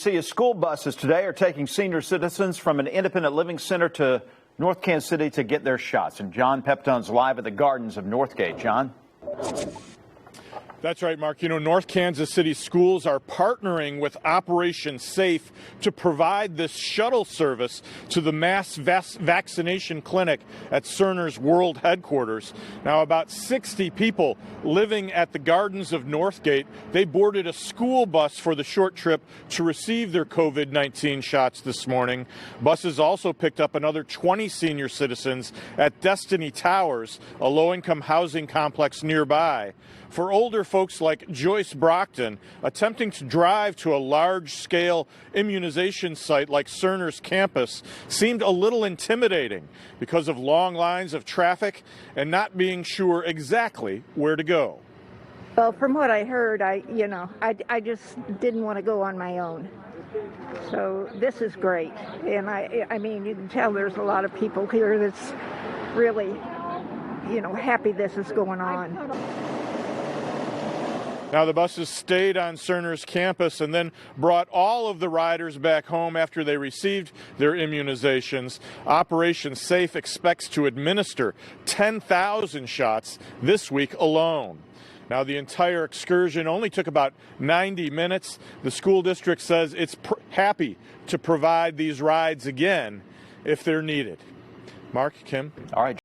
See, school buses today are taking senior citizens from an independent living center to North Kansas City to get their shots. And John Peptone's live at the Gardens of Northgate. John? That's right, Mark. You know, North Kansas City schools are partnering with Operation Safe to provide this shuttle service to the mass vaccination clinic at Cerner's World Headquarters. Now, about 60 people living at the Gardens of Northgate, they boarded a school bus for the short trip to receive their COVID-19 shots this morning. Buses also picked up another 20 senior citizens at Destiny Towers, a low-income housing complex nearby. For older folks like Joyce Brockton, attempting to drive to a large-scale immunization site like Cerner's campus seemed a little intimidating because of long lines of traffic and not being sure exactly where to go. Well, from what I heard, I just didn't want to go on my own. So this is great. And I mean, you can tell there's a lot of people here that's really, happy this is going on. Now, the buses stayed on Cerner's campus and then brought all of the riders back home after they received their immunizations. Operation Safe expects to administer 10,000 shots this week alone. Now, the entire excursion only took about 90 minutes. The school district says it's happy to provide these rides again if they're needed. Mark, Kim? All right.